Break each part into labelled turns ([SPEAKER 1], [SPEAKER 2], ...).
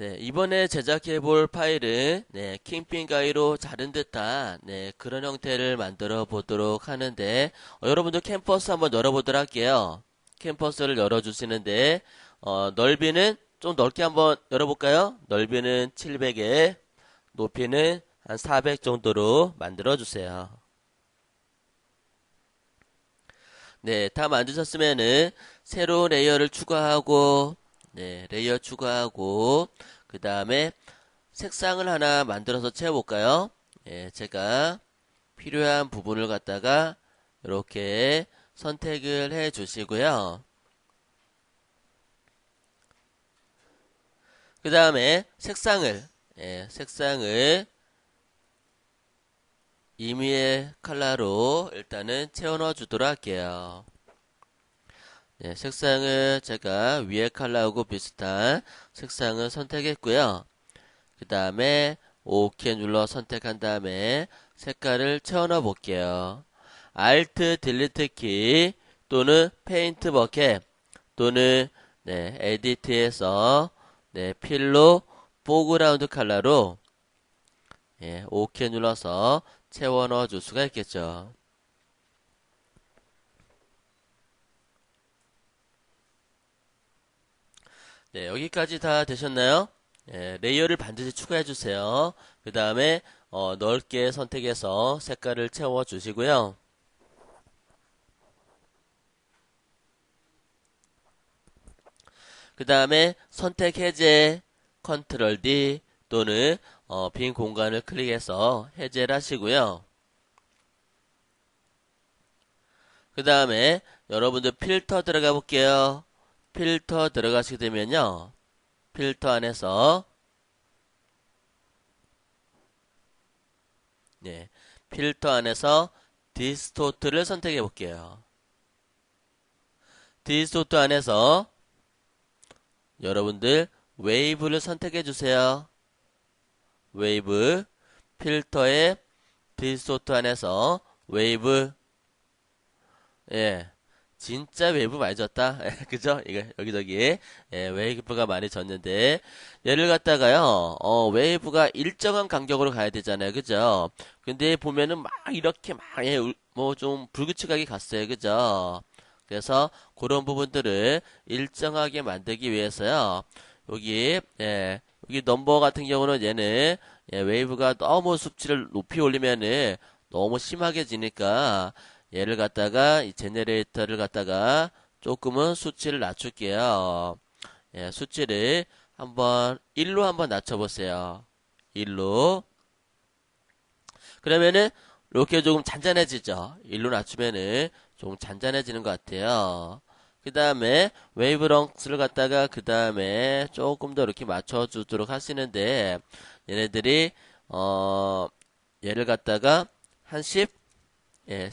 [SPEAKER 1] 네, 이번에 제작해 볼 파일은 킹핀 가위로 자른 듯한 그런 형태를 만들어 보도록 하는데 여러분들 캔버스 한번 열어보도록 할게요. 캔버스를 열어주시는데 넓이는 좀 넓게 한번 열어볼까요? 넓이는 700에 높이는 한 400 정도로 만들어 주세요. 네, 다 만드셨으면은 새로운 레이어를 추가하고 레이어 추가하고 그 다음에 색상을 하나 만들어서 채워볼까요? 예, 제가 필요한 부분을 갖다가 이렇게 선택을 해 주시고요. 그 다음에 색상을 임의의 컬러로 일단은 채워 넣어 주도록 할게요. 색상을 제가 위에 컬러하고 비슷한 색상을 선택했고요. 그 다음에 OK 눌러 선택한 다음에 색깔을 채워 넣어 볼게요. Alt 딜리트 키 또는 페인트 버켓 또는 에디트에서 필로 포그라운드 컬러로 OK 눌러서 채워 넣어 줄 수가 있겠죠. 네, 여기까지 다 되셨나요? 레이어를 반드시 추가해 주세요. 그 다음에 넓게 선택해서 색깔을 채워 주시고요. 그 다음에 선택 해제 컨트롤 D 또는 빈 공간을 클릭해서 해제를 하시고요. 그 다음에 여러분들 필터 들어가 볼게요. 필터 들어가시게 되면요. 필터 안에서 필터 안에서 디스토트를 선택해 볼게요. 디스토트 안에서 여러분들 웨이브를 선택해 주세요. 웨이브 필터의 디스토트 안에서 웨이브 진짜 웨이브 많이 졌다. 그죠? 이거 여기저기 웨이브가 많이 졌는데 얘를 갖다가요. 웨이브가 일정한 간격으로 가야 되잖아요. 그죠? 근데 보면은 막 이렇게 막 뭐 좀 불규칙하게 갔어요. 그죠? 그래서 그런 부분들을 일정하게 만들기 위해서요. 여기 여기 넘버 같은 경우는 얘는 웨이브가 너무 수치를 높이 올리면은 너무 심하게 지니까 얘를 갖다가 이 제네레이터를 갖다가 조금은 수치를 낮출게요. 수치를 한번 1로 한번 낮춰보세요. 1로. 그러면은 이렇게 조금 잔잔해지죠. 1로 낮추면은 조금 잔잔해지는 것 같아요. 그 다음에 웨이브런스를 갖다가 그 다음에 조금 더 이렇게 맞춰주도록 하시는데 얘네들이 얘를 갖다가 한 10,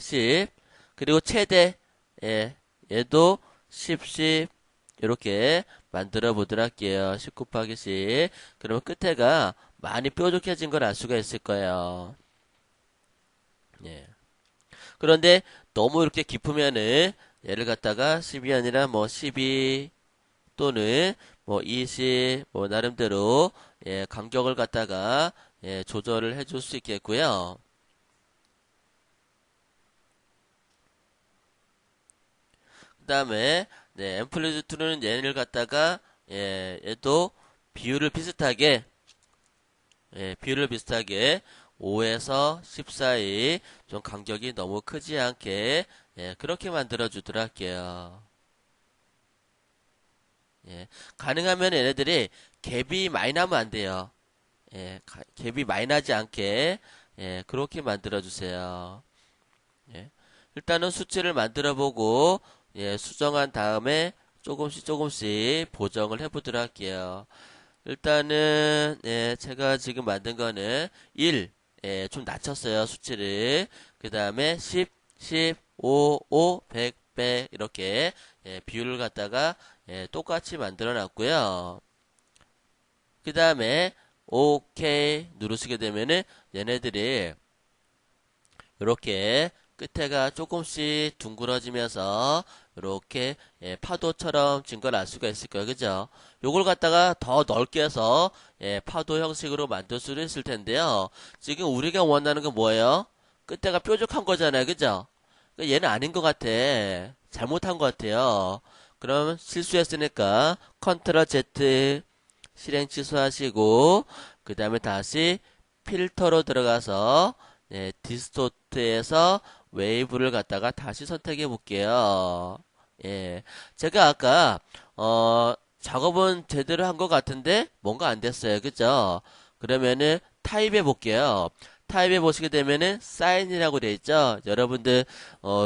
[SPEAKER 1] 10 그리고 최대 얘도 10, 10 이렇게 만들어 보도록 할게요. 10 곱하기 10 그러면 끝에가 많이 뾰족해진 걸 알 수가 있을 거예요. 그런데 너무 이렇게 깊으면은 얘를 갖다가 10이 아니라 뭐 12 또는 뭐 20, 뭐 나름대로 간격을 갖다가 조절을 해줄 수 있겠고요. 그 다음에 앰플리드 툴은 얘를 갖다가 얘도 비율을 비슷하게 비율을 비슷하게 5에서 10 사이 좀 간격이 너무 크지 않게 그렇게 만들어 주도록 할게요. 가능하면 얘네들이 갭이 많이 나면 안 돼요. 갭이 많이 나지 않게 그렇게 만들어 주세요. 일단은 수치를 만들어 보고 수정한 다음에 조금씩 보정을 해 보도록 할게요. 일단은 제가 지금 만든 거는 1, 좀 낮췄어요. 수치를. 그 다음에 10, 10, 5, 5, 100, 100 이렇게 비율을 갖다가 똑같이 만들어 놨고요. 그 다음에 OK 누르시게 되면은 얘네들이 이렇게 끝에가 조금씩 둥그러지면서 이렇게 파도처럼 진 걸 알 수가 있을 거예요. 그죠? 요걸 갖다가 더 넓게 해서 예, 파도 형식으로 만들 수도 있을 텐데요. 지금 우리가 원하는 건 뭐예요? 끝에가 뾰족한 거잖아요. 그죠? 그러니까 얘는 아닌 것 같아. 잘못한 것 같아요. 그럼 실수했으니까 컨트롤 Z 실행 취소하시고 그 다음에 다시 필터로 들어가서 예, 디스토트에서 웨이브를 갖다가 다시 선택해 볼게요. 예, 제가 아까 작업은 제대로 한 것 같은데 뭔가 안 됐어요. 그죠? 그러면은 타입해 볼게요. 타입해 보시게 되면은 사인이라고 돼 있죠. 여러분들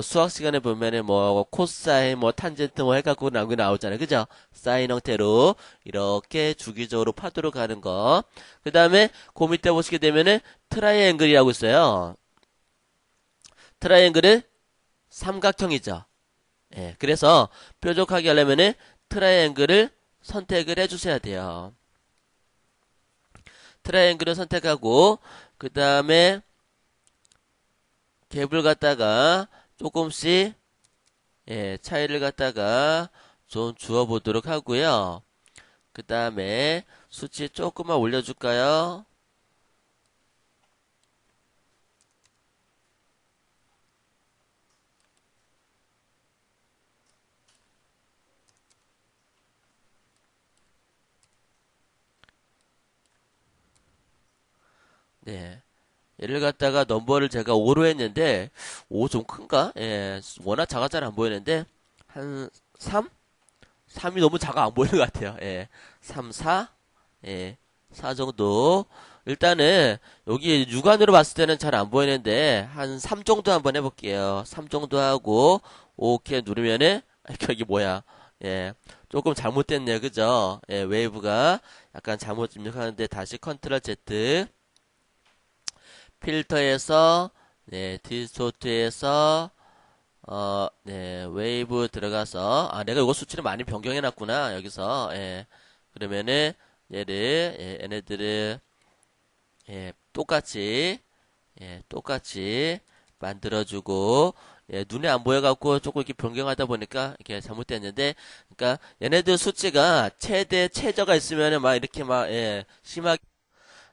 [SPEAKER 1] 수학 시간에 보면은 뭐 코사인 뭐 탄젠트 뭐 해갖고 나온 게 나오잖아요. 그죠? 사인 형태로 이렇게 주기적으로 파도로 가는 거. 그 다음에 그 밑에 보시게 되면은 트라이앵글이라고 있어요. 트라이앵글은 삼각형이죠. 예, 그래서 뾰족하게 하려면은 트라이앵글을 선택을 해주셔야 돼요. 트라이앵글을 선택하고 그 다음에 갭을 갖다가 조금씩 예, 차이를 갖다가 좀 주어 보도록 하고요. 그 다음에 수치 조금만 올려줄까요? 네. 얘를 갖다가 넘버를 제가 5로 했는데 5 좀 큰가? 예, 워낙 작아 잘 안 보이는데 한 3? 3이 너무 작아 안 보이는 것 같아요. 예, 3, 4? 예, 4 정도. 일단은 여기 육안으로 봤을 때는 잘 안 보이는데 한 3 정도 한번 해볼게요. 3 정도 하고 오케이 누르면은 이게 뭐야? 예, 조금 잘못됐네요. 그죠? 예, 웨이브가 약간 잘못 입력하는데 다시 컨트롤 Z 필터에서 네, 디스토트에서 네, 웨이브 들어가서 내가 이거 수치를 많이 변경해 놨구나. 여기서 예. 그러면은 얘를 얘네들을 예, 똑같이 만들어주고 눈에 안 보여갖고 조금 이렇게 변경하다 보니까 이렇게 잘못됐는데, 그러니까 얘네들 수치가 최저가 있으면은 막 이렇게 막 심하게.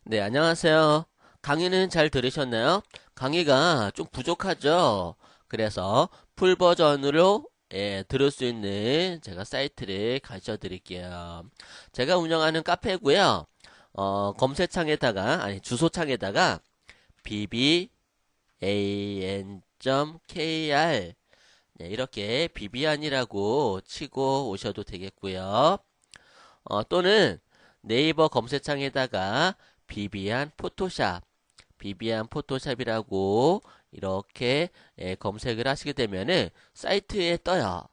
[SPEAKER 1] 네, 안녕하세요. 강의는 잘 들으셨나요? 강의가 좀 부족하죠? 그래서 풀 버전으로 들을 수 있는 제가 사이트를 가르쳐 드릴게요. 제가 운영하는 카페고요. 검색창에다가, 아니, 주소창에다가 bban.kr 네, 이렇게 비비안이라고 치고 오셔도 되겠고요. 또는 네이버 검색창에다가 비비안 포토샵, 비비안 포토샵이라고 이렇게 검색을 하시게 되면은 사이트에 떠요.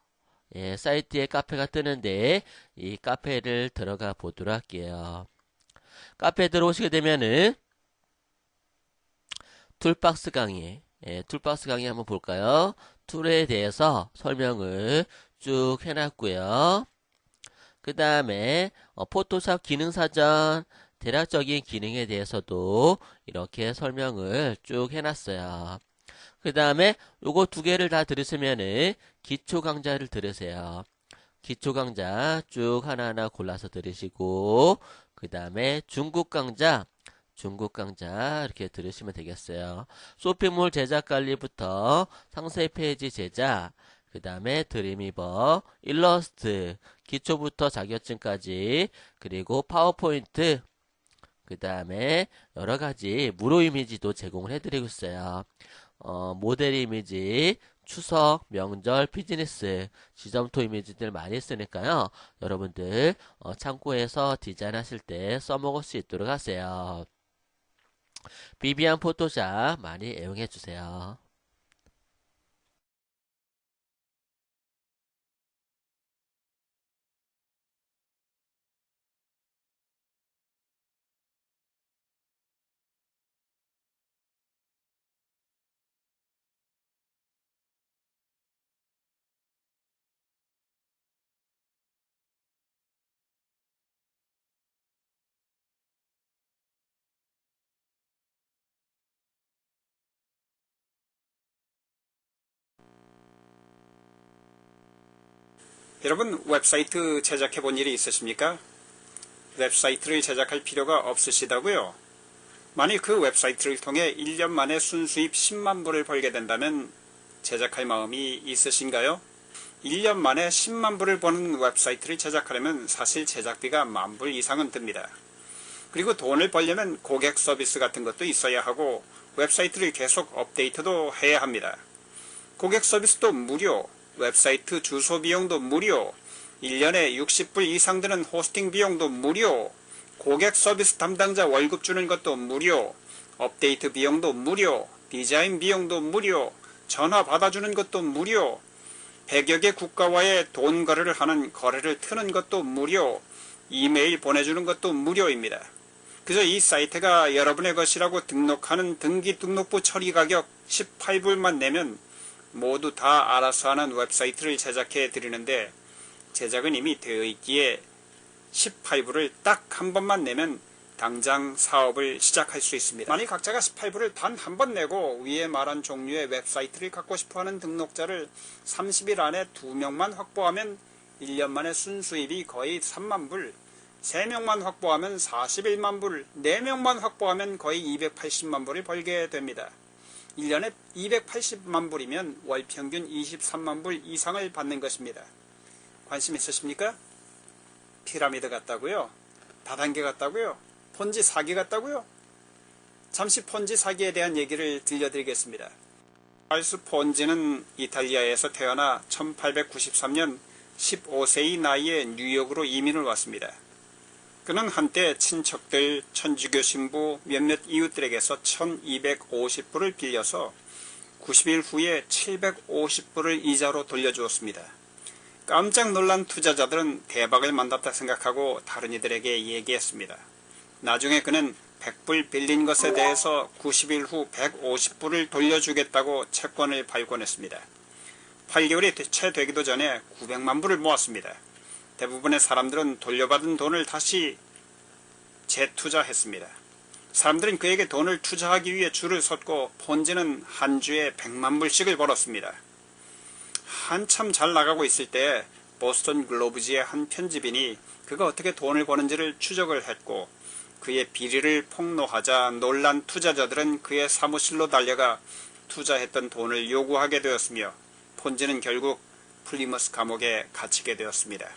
[SPEAKER 1] 예, 사이트에 카페가 뜨는데 이 카페를 들어가 보도록 할게요. 카페에 들어오시게 되면은 툴박스 강의, 툴박스 강의 한번 볼까요? 툴에 대해서 설명을 쭉 해놨고요. 그 다음에 포토샵 기능사전 대략적인 기능에 대해서도 이렇게 설명을 쭉 해놨어요. 그 다음에 요거 두 개를 다 들으시면은 기초 강좌를 들으세요. 기초 강좌 쭉 하나하나 골라서 들으시고 그 다음에 중국 강좌 이렇게 들으시면 되겠어요. 쇼핑몰 제작 관리부터 상세 페이지 제작, 그 다음에 드림위버, 일러스트, 기초부터 자격증까지, 그리고 파워포인트, 그 다음에 여러 가지 무료 이미지도 제공을 해드리고 있어요. 모델 이미지, 추석, 명절, 비즈니스, 지점토 이미지들 많이 쓰니까요. 여러분들 참고해서 디자인하실 때 써먹을 수 있도록 하세요. 비비안 포토샵 많이 애용해 주세요.
[SPEAKER 2] 여러분 웹사이트 제작해 본 일이 있으십니까? 웹사이트를 제작할 필요가 없으시다고요? 만일 그 웹사이트를 통해 1년 만에 순수입 10만 불을 벌게 된다면 제작할 마음이 있으신가요? 1년 만에 10만 불을 버는 웹사이트를 제작하려면 사실 제작비가 10,000불 이상은 듭니다. 그리고 돈을 벌려면 고객 서비스 같은 것도 있어야 하고 웹사이트를 계속 업데이트도 해야 합니다. 고객 서비스도 무료, 웹사이트 주소 비용도 무료, 1년에 60불 이상 드는 호스팅 비용도 무료, 고객 서비스 담당자 월급 주는 것도 무료, 업데이트 비용도 무료, 디자인 비용도 무료, 전화 받아주는 것도 무료, 100여 개 국가와의 돈 거래를 하는 거래를 트는 것도 무료, 이메일 보내주는 것도 무료입니다. 그저 이 사이트가 여러분의 것이라고 등록하는 등기 등록부 처리 가격 18불만 내면 모두 다 알아서 하는 웹사이트를 제작해 드리는데 제작은 이미 되어 있기에 18불을 딱 한 번만 내면 당장 사업을 시작할 수 있습니다. 만일 각자가 18불을 단 한 번 내고 위에 말한 종류의 웹사이트를 갖고 싶어하는 등록자를 30일 안에 2명만 확보하면 1년 만에 순수입이 거의 3만불, 3명만 확보하면 41만불, 4명만 확보하면 거의 280만불을 벌게 됩니다. 1년에 280만불이면 월평균 23만불 이상을 받는 것입니다. 관심 있으십니까? 피라미드 같다고요? 다단계 같다고요? 폰지 사기 같다고요? 잠시 폰지 사기에 대한 얘기를 들려드리겠습니다. 찰스 폰지는 이탈리아에서 태어나 1893년 15세의 나이에 뉴욕으로 이민을 왔습니다. 그는 한때 친척들, 천주교 신부 몇몇 이웃들에게서 1250불을 빌려서 90일 후에 750불을 이자로 돌려주었습니다. 깜짝 놀란 투자자들은 대박을 만났다 생각하고 다른 이들에게 얘기했습니다. 나중에 그는 100불 빌린 것에 대해서 90일 후 150불을 돌려주겠다고 채권을 발권했습니다. 8개월이 채 되기도 전에 900만 불을 모았습니다. 대부분의 사람들은 돌려받은 돈을 다시 재투자했습니다. 사람들은 그에게 돈을 투자하기 위해 줄을 섰고 폰지는 한 주에 100만 불씩을 벌었습니다. 한참 잘 나가고 있을 때 보스턴 글로브지의 한 편집인이 그가 어떻게 돈을 버는지를 추적을 했고 그의 비리를 폭로하자 놀란 투자자들은 그의 사무실로 달려가 투자했던 돈을 요구하게 되었으며 폰지는 결국 플리머스 감옥에 갇히게 되었습니다.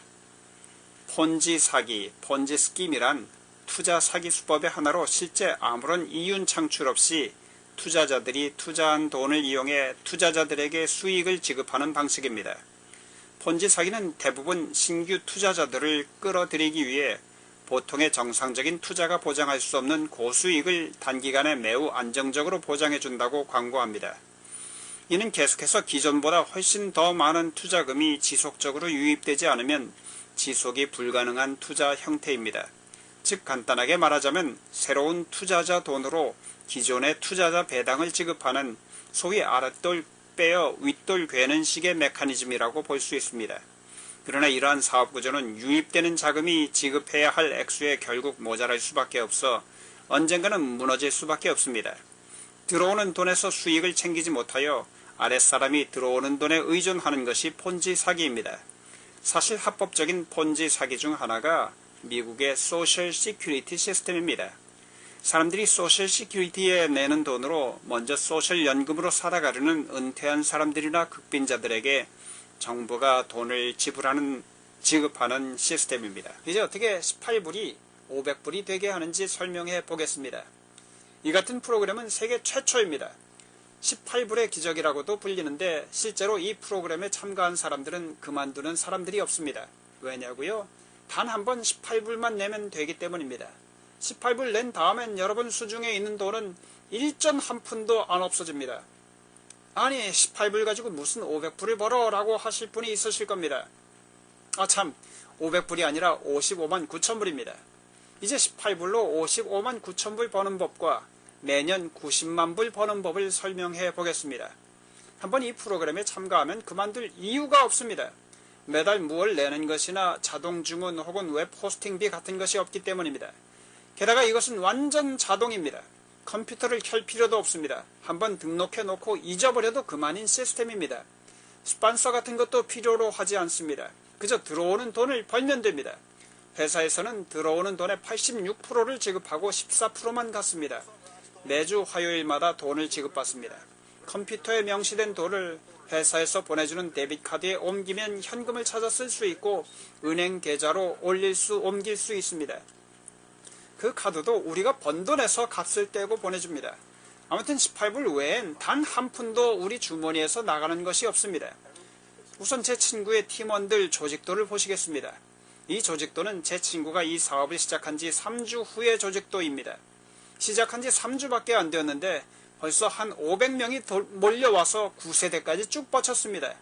[SPEAKER 2] 폰지 사기, 폰지 스킴이란 투자 사기 수법의 하나로 실제 아무런 이윤 창출 없이 투자자들이 투자한 돈을 이용해 투자자들에게 수익을 지급하는 방식입니다. 폰지 사기는 대부분 신규 투자자들을 끌어들이기 위해 보통의 정상적인 투자가 보장할 수 없는 고수익을 단기간에 매우 안정적으로 보장해준다고 광고합니다. 이는 계속해서 기존보다 훨씬 더 많은 투자금이 지속적으로 유입되지 않으면 지속이 불가능한 투자 형태입니다. 즉 간단하게 말하자면 새로운 투자자 돈으로 기존의 투자자 배당을 지급하는 소위 아랫돌 빼어 윗돌 괴는 식의 메커니즘이라고 볼 수 있습니다. 그러나 이러한 사업구조는 유입되는 자금이 지급해야 할 액수에 결국 모자랄 수밖에 없어 언젠가는 무너질 수밖에 없습니다. 들어오는 돈에서 수익을 챙기지 못하여 아랫사람이 들어오는 돈에 의존하는 것이 폰지 사기입니다. 사실 합법적인 폰지 사기 중 하나가 미국의 소셜 시큐리티 시스템입니다. 사람들이 소셜 시큐리티에 내는 돈으로 먼저 소셜 연금으로 살아가려는 은퇴한 사람들이나 극빈자들에게 정부가 돈을 지급하는 시스템입니다. 이제 어떻게 18불이 500불이 되게 하는지 설명해 보겠습니다. 이 같은 프로그램은 세계 최초입니다. 18불의 기적이라고도 불리는데 실제로 이 프로그램에 참가한 사람들은 그만두는 사람들이 없습니다. 왜냐고요? 단 한 번 18불만 내면 되기 때문입니다. 18불 낸 다음엔 여러분 수중에 있는 돈은 1.1푼도 안 없어집니다. 아니 18불 가지고 무슨 500불을 벌어 라고 하실 분이 있으실 겁니다. 아 참 500불이 아니라 55만 9천불입니다. 이제 18불로 55만 9천불 버는 법과 매년 90만 불 버는 법을 설명해 보겠습니다. 한번 이 프로그램에 참가하면 그만둘 이유가 없습니다. 매달 무얼 내는 것이나 자동 주문 혹은 웹 호스팅비 같은 것이 없기 때문입니다. 게다가 이것은 완전 자동입니다. 컴퓨터를 켤 필요도 없습니다. 한번 등록해 놓고 잊어버려도 그만인 시스템입니다. 스폰서 같은 것도 필요로 하지 않습니다. 그저 들어오는 돈을 벌면 됩니다. 회사에서는 들어오는 돈의 86%를 지급하고 14%만 갚습니다. 매주 화요일마다 돈을 지급받습니다. 컴퓨터에 명시된 돈을 회사에서 보내주는 데비트카드에 옮기면 현금을 찾아 쓸 수 있고 은행 계좌로 옮길 수 있습니다. 그 카드도 우리가 번 돈에서 값을 떼고 보내줍니다. 아무튼 18불 외엔 단 한 푼도 우리 주머니에서 나가는 것이 없습니다. 우선 제 친구의 팀원들 조직도를 보시겠습니다. 이 조직도는 제 친구가 이 사업을 시작한 지 3주 후의 조직도입니다. 시작한 지 3주밖에 안 되었는데 벌써 한 500명이 몰려와서 9세대까지 쭉 뻗쳤습니다.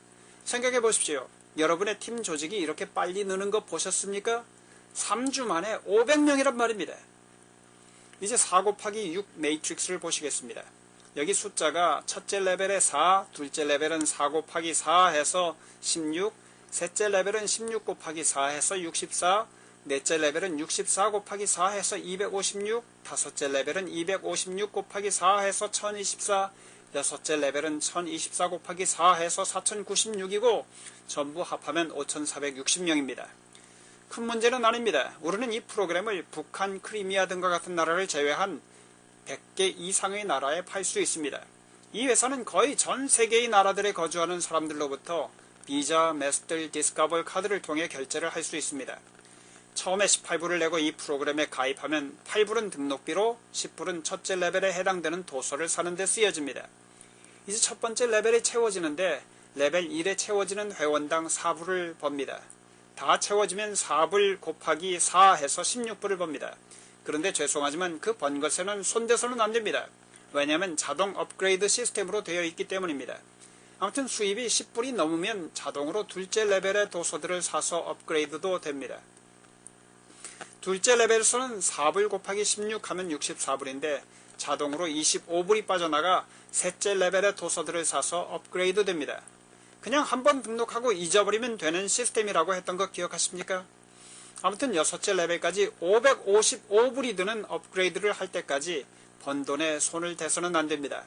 [SPEAKER 2] 생각해 보십시오. 여러분의 팀 조직이 이렇게 빨리 느는 거 보셨습니까? 3주 만에 500명이란 말입니다. 이제 4 곱하기 6 매트릭스를 보시겠습니다. 여기 숫자가 첫째 레벨에 4, 둘째 레벨은 4 곱하기 4 해서 16, 셋째 레벨은 16 곱하기 4 해서 64, 넷째 레벨은 64 곱하기 4 해서 256, 다섯째 레벨은 256 곱하기 4 해서 1024, 여섯째 레벨은 1024 곱하기 4 해서 4096이고 전부 합하면 5460명입니다. 큰 문제는 아닙니다. 우리는 이 프로그램을 북한, 크리미아 등과 같은 나라를 제외한 100개 이상의 나라에 팔 수 있습니다. 이 회사는 거의 전 세계의 나라들에 거주하는 사람들로부터 비자, 마스터, 디스커버 카드를 통해 결제를 할 수 있습니다. 처음에 18불을 내고 이 프로그램에 가입하면 8불은 등록비로 10불은 첫째 레벨에 해당되는 도서를 사는 데 쓰여집니다. 이제 첫 번째 레벨이 채워지는데 레벨 1에 채워지는 회원당 4불을 법니다. 다 채워지면 4불 곱하기 4 해서 16불을 법니다. 그런데 죄송하지만 그 번 것에는 손대서는 안됩니다. 왜냐하면 자동 업그레이드 시스템으로 되어 있기 때문입니다. 아무튼 수입이 10불이 넘으면 자동으로 둘째 레벨의 도서들을 사서 업그레이드도 됩니다. 둘째 레벨에서는 4불 곱하기 16 하면 64불인데 자동으로 25불이 빠져나가 셋째 레벨의 도서들을 사서 업그레이드 됩니다. 그냥 한번 등록하고 잊어버리면 되는 시스템이라고 했던 거 기억하십니까? 아무튼 여섯째 레벨까지 555불이 드는 업그레이드를 할 때까지 번 돈에 손을 대서는 안됩니다.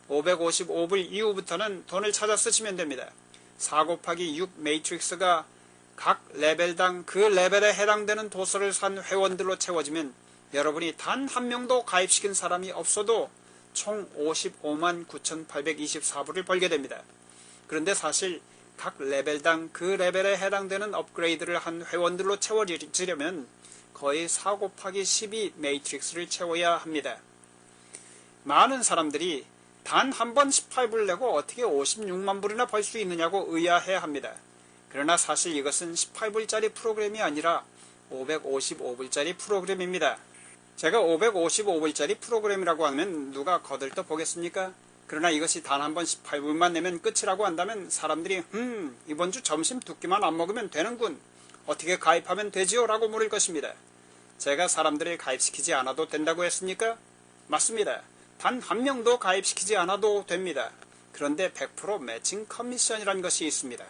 [SPEAKER 2] 555불 이후부터는 돈을 찾아 쓰시면 됩니다. 4 곱하기 6 매트릭스가 각 레벨당 그 레벨에 해당되는 도서를 산 회원들로 채워지면 여러분이 단 한 명도 가입시킨 사람이 없어도 총 55만 9,824불을 벌게 됩니다. 그런데 사실 각 레벨당 그 레벨에 해당되는 업그레이드를 한 회원들로 채워지려면 거의 4 곱하기 12 매트릭스를 채워야 합니다. 많은 사람들이 단 한 번 18불 내고 어떻게 56만 불이나 벌 수 있느냐고 의아해 합니다. 그러나 사실 이것은 18불짜리 프로그램이 아니라 555불짜리 프로그램입니다. 제가 555불짜리 프로그램이라고 하면 누가 거들떠 보겠습니까? 그러나 이것이 단 한 번 18불만 내면 끝이라고 한다면 사람들이 이번 주 점심 두 끼만 안 먹으면 되는군. 어떻게 가입하면 되지요? 라고 물을 것입니다. 제가 사람들을 가입시키지 않아도 된다고 했습니까? 맞습니다. 단 한 명도 가입시키지 않아도 됩니다. 그런데 100% 매칭 커미션이라는 것이 있습니다.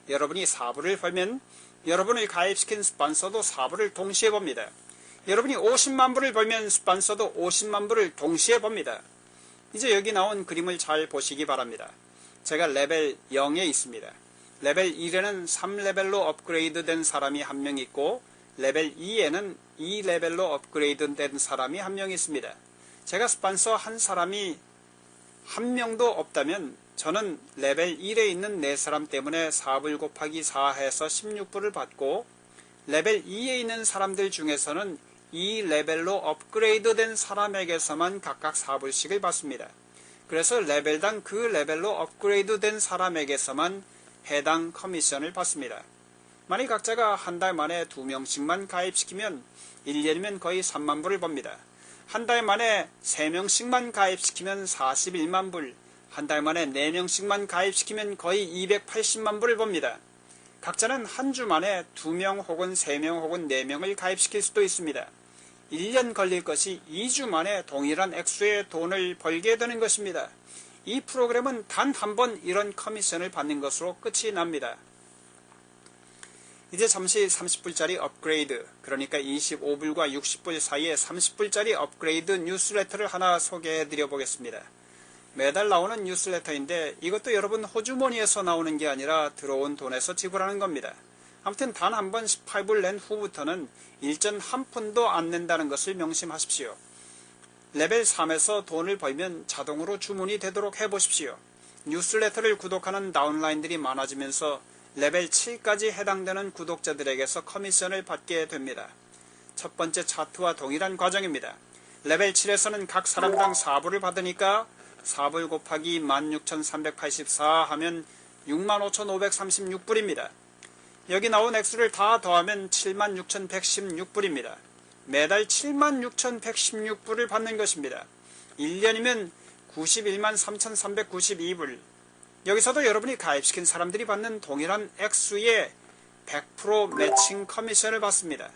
[SPEAKER 2] 여러분이 4불을 벌면 여러분을 가입시킨 스폰서도 4불을 동시에 법니다. 여러분이 50만 불을 벌면 스폰서도 50만 불을 동시에 법니다. 이제 여기 나온 그림을 잘 보시기 바랍니다. 제가 레벨 0에 있습니다. 레벨 1에는 3레벨로 업그레이드 된 사람이 한 명 있고 레벨 2에는 2레벨로 업그레이드 된 사람이 한 명 있습니다. 제가 스폰서 한 사람이 한 명도 없다면 저는 레벨 1에 있는 4사람 때문에 4불 곱하기 4 해서 16불을 받고 레벨 2에 있는 사람들 중에서는 이 레벨로 업그레이드 된 사람에게서만 각각 4불씩을 받습니다. 그래서 레벨당 그 레벨로 업그레이드 된 사람에게서만 해당 커미션을 받습니다. 만약 각자가 한 달 만에 2명씩만 가입시키면 1년이면 거의 3만 불을 법니다. 한 달 만에 3명씩만 가입시키면 41만 불, 한 달 만에 4명씩만 가입시키면 거의 280만 불을 법니다. 각자는 한 주 만에 2명 혹은 3명 혹은 4명을 가입시킬 수도 있습니다. 1년 걸릴 것이 2주 만에 동일한 액수의 돈을 벌게 되는 것입니다. 이 프로그램은 단 한 번 이런 커미션을 받는 것으로 끝이 납니다. 이제 잠시 30불짜리 업그레이드, 그러니까 25불과 60불 사이에 30불짜리 업그레이드 뉴스레터를 하나 소개해 드려 보겠습니다. 매달 나오는 뉴스레터인데 이것도 여러분 호주머니에서 나오는 게 아니라 들어온 돈에서 지불하는 겁니다. 아무튼 단 한 번 18불 낸 후부터는 일전 한 푼도 안 낸다는 것을 명심하십시오. 레벨 3에서 돈을 벌면 자동으로 주문이 되도록 해보십시오. 뉴스레터를 구독하는 다운라인들이 많아지면서 레벨 7까지 해당되는 구독자들에게서 커미션을 받게 됩니다. 첫 번째 차트와 동일한 과정입니다. 레벨 7에서는 각 사람당 4불을 받으니까 4불 곱하기 16,384 하면 65,536불입니다. 여기 나온 액수를 다 더하면 76,116불입니다. 매달 76,116불을 받는 것입니다. 1년이면 913,392불. 여기서도 여러분이 가입시킨 사람들이 받는 동일한 액수의 100% 매칭 커미션을 받습니다.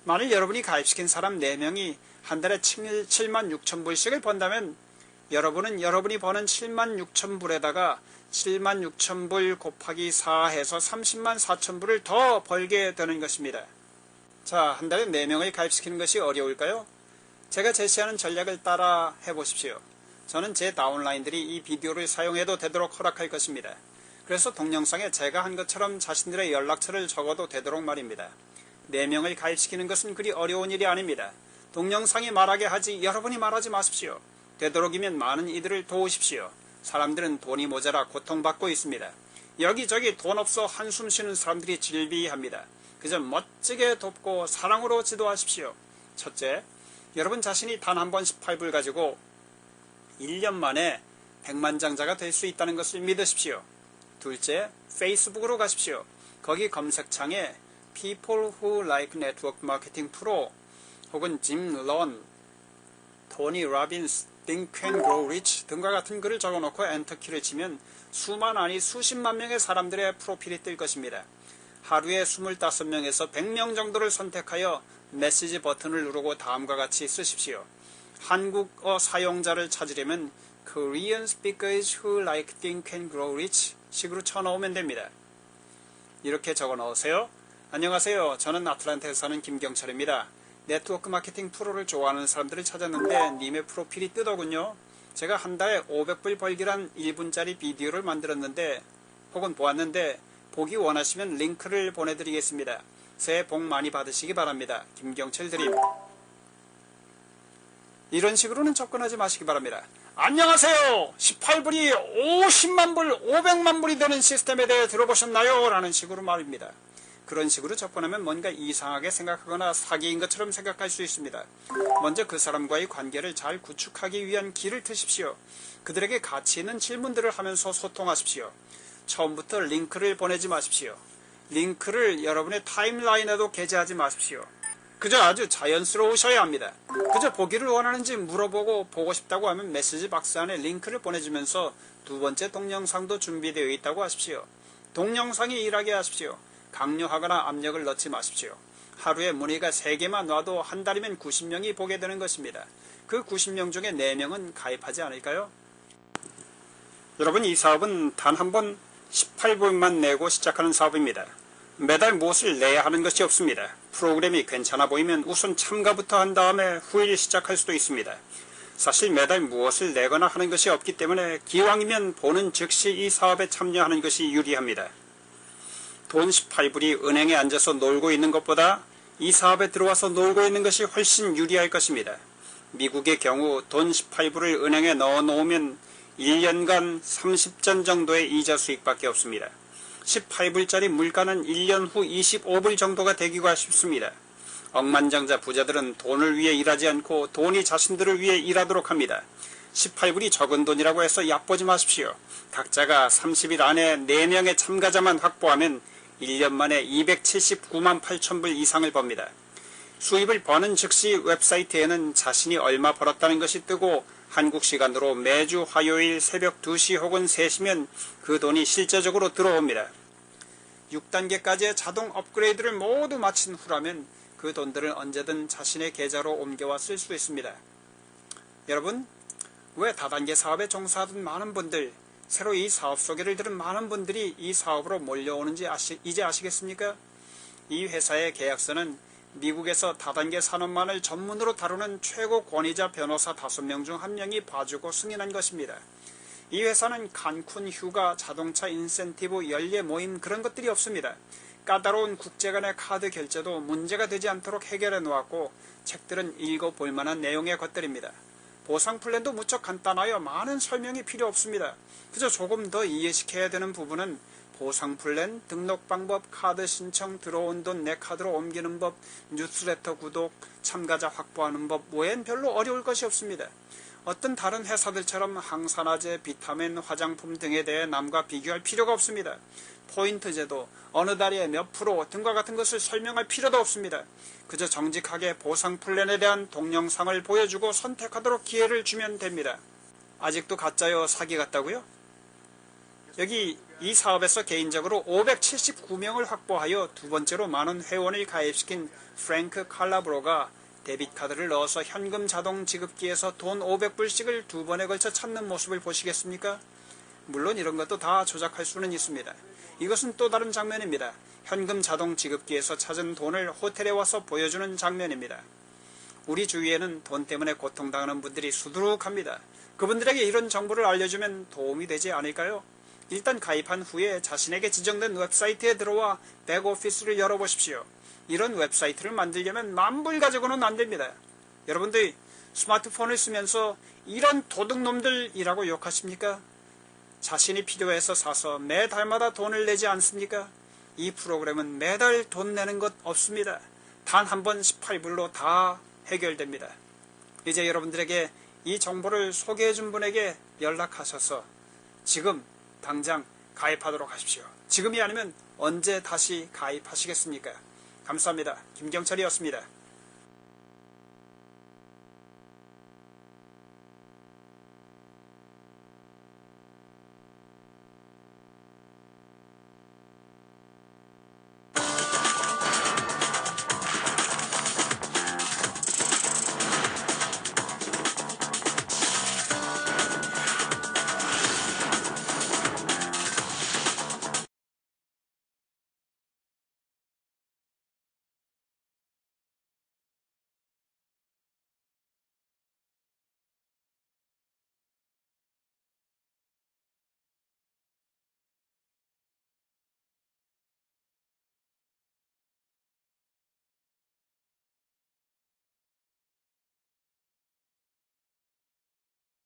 [SPEAKER 2] 만일 여러분이 가입시킨 사람 4명이 한 달에 76,000불씩을 번다면 여러분은 여러분이 버는 76,000불에다가 76,000불 곱하기 4 해서 304,000불을 더 벌게 되는 것입니다. 자, 한 달에 4명을 가입시키는 것이 어려울까요? 제가 제시하는 전략을 따라 해보십시오. 저는 제 다운라인들이 이 비디오를 사용해도 되도록 허락할 것입니다. 그래서 동영상에 제가 한 것처럼 자신들의 연락처를 적어도 되도록 말입니다. 4명을 가입시키는 것은 그리 어려운 일이 아닙니다. 동영상이 말하게 하지 여러분이 말하지 마십시오. 되도록이면 많은 이들을 도우십시오. 사람들은 돈이 모자라 고통받고 있습니다. 여기저기 돈 없어 한숨 쉬는 사람들이 질비합니다. 그저 멋지게 돕고 사랑으로 지도하십시오. 첫째, 여러분 자신이 단 한 번 18불 가지고 1년 만에 백만장자가 될 수 있다는 것을 믿으십시오. 둘째, 페이스북으로 가십시오. 거기 검색창에 People Who Like Network Marketing Pro 혹은 짐 런, 토니 로빈스, Think and Grow Rich 등과 같은 글을 적어놓고 엔터키를 치면 수만 아니 수십만 명의 사람들의 프로필이 뜰 것입니다. 하루에 25명에서 100명 정도를 선택하여 메시지 버튼을 누르고 다음과 같이 쓰십시오. 한국어 사용자를 찾으려면 Korean speakers who like think and grow rich 식으로 쳐넣으면 됩니다. 이렇게 적어 넣으세요. 안녕하세요. 저는 아틀란타에 사는 김경철입니다. 네트워크 마케팅 프로를 좋아하는 사람들을 찾았는데 님의 프로필이 뜨더군요. 제가 한 달에 500불 벌기란 1분짜리 비디오를 만들었는데 혹은 보았는데 보기 원하시면 링크를 보내드리겠습니다. 새해 복 많이 받으시기 바랍니다. 김경철 드림. 이런 식으로는 접근하지 마시기 바랍니다. 안녕하세요. 18불이 50만불, 500만불이 되는 시스템에 대해 들어보셨나요? 라는 식으로 말입니다. 그런 식으로 접근하면 뭔가 이상하게 생각하거나 사기인 것처럼 생각할 수 있습니다. 먼저 그 사람과의 관계를 잘 구축하기 위한 길을 트십시오. 그들에게 가치 있는 질문들을 하면서 소통하십시오. 처음부터 링크를 보내지 마십시오. 링크를 여러분의 타임라인에도 게재하지 마십시오. 그저 아주 자연스러우셔야 합니다. 그저 보기를 원하는지 물어보고 보고 싶다고 하면 메시지 박스 안에 링크를 보내주면서 두 번째 동영상도 준비되어 있다고 하십시오. 동영상이 일하게 하십시오. 강요하거나 압력을 넣지 마십시오. 하루에 문의가 3개만 놔도 한 달이면 90명이 보게 되는 것입니다. 그 90명 중에 4명은 가입하지 않을까요? 여러분, 이 사업은 단 한 번 18불만 내고 시작하는 사업입니다. 매달 무엇을 내야 하는 것이 없습니다. 프로그램이 괜찮아 보이면 우선 참가부터 한 다음에 후일 시작할 수도 있습니다. 사실 매달 무엇을 내거나 하는 것이 없기 때문에 기왕이면 보는 즉시 이 사업에 참여하는 것이 유리합니다. 돈 18불이 은행에 앉아서 놀고 있는 것보다 이 사업에 들어와서 놀고 있는 것이 훨씬 유리할 것입니다. 미국의 경우 돈 18불을 은행에 넣어 놓으면 1년간 30전 정도의 이자 수익밖에 없습니다. 18불짜리 물가는 1년 후 25불 정도가 되기가 쉽습니다. 억만장자 부자들은 돈을 위해 일하지 않고 돈이 자신들을 위해 일하도록 합니다. 18불이 적은 돈이라고 해서 얕보지 마십시오. 각자가 30일 안에 4명의 참가자만 확보하면 1년 만에 279만 8천불 이상을 법니다. 수입을 버는 즉시 웹사이트에는 자신이 얼마 벌었다는 것이 뜨고 한국 시간으로 매주 화요일 새벽 2시 혹은 3시면 그 돈이 실제적으로 들어옵니다. 6단계까지의 자동 업그레이드를 모두 마친 후라면 그 돈들은 언제든 자신의 계좌로 옮겨와 쓸 수 있습니다. 여러분, 왜 다단계 사업에 종사하던 많은 분들, 새로 이 사업 소개를 들은 많은 분들이 이 사업으로 몰려오는지 이제 아시겠습니까? 이 회사의 계약서는 미국에서 다단계 산업만을 전문으로 다루는 최고 권위자 변호사 5명 중 1명이 봐주고 승인한 것입니다. 이 회사는 칸쿤 휴가, 자동차 인센티브, 연례 모임 그런 것들이 없습니다. 까다로운 국제 간의 카드 결제도 문제가 되지 않도록 해결해 놓았고 책들은 읽어볼 만한 내용의 것들입니다. 보상 플랜도 무척 간단하여 많은 설명이 필요 없습니다. 그저 조금 더 이해시켜야 되는 부분은 보상 플랜, 등록 방법, 카드 신청, 들어온 돈 내 카드로 옮기는 법, 뉴스레터 구독, 참가자 확보하는 법 외엔 별로 어려울 것이 없습니다. 어떤 다른 회사들처럼 항산화제, 비타민, 화장품 등에 대해 남과 비교할 필요가 없습니다. 포인트 제도, 어느 달에 몇 프로 등과 같은 것을 설명할 필요도 없습니다. 그저 정직하게 보상 플랜에 대한 동영상을 보여주고 선택하도록 기회를 주면 됩니다. 아직도 가짜요? 사기 같다고요? 여기 이 사업에서 개인적으로 579명을 확보하여 두 번째로 많은 회원을 가입시킨 프랭크 칼라브로가 데빗카드를 넣어서 현금 자동 지급기에서 돈 500불씩을 두 번에 걸쳐 찾는 모습을 보시겠습니까? 물론 이런 것도 다 조작할 수는 있습니다. 이것은 또 다른 장면입니다. 현금 자동 지급기에서 찾은 돈을 호텔에 와서 보여주는 장면입니다. 우리 주위에는 돈 때문에 고통당하는 분들이 수두룩합니다. 그분들에게 이런 정보를 알려주면 도움이 되지 않을까요? 일단 가입한 후에 자신에게 지정된 웹사이트에 들어와 백오피스를 열어보십시오. 이런 웹사이트를 만들려면 만불 가지고는 안됩니다. 여러분들 스마트폰을 쓰면서 이런 도둑놈들이라고 욕하십니까? 자신이 필요해서 사서 매달마다 돈을 내지 않습니까? 이 프로그램은 매달 돈 내는 것 없습니다. 단 한 번 18불로 다 해결됩니다. 이제 여러분들에게 이 정보를 소개해준 분에게 연락하셔서 지금 당장 가입하도록 하십시오. 지금이 아니면 언제 다시 가입하시겠습니까? 감사합니다. 김경철이었습니다.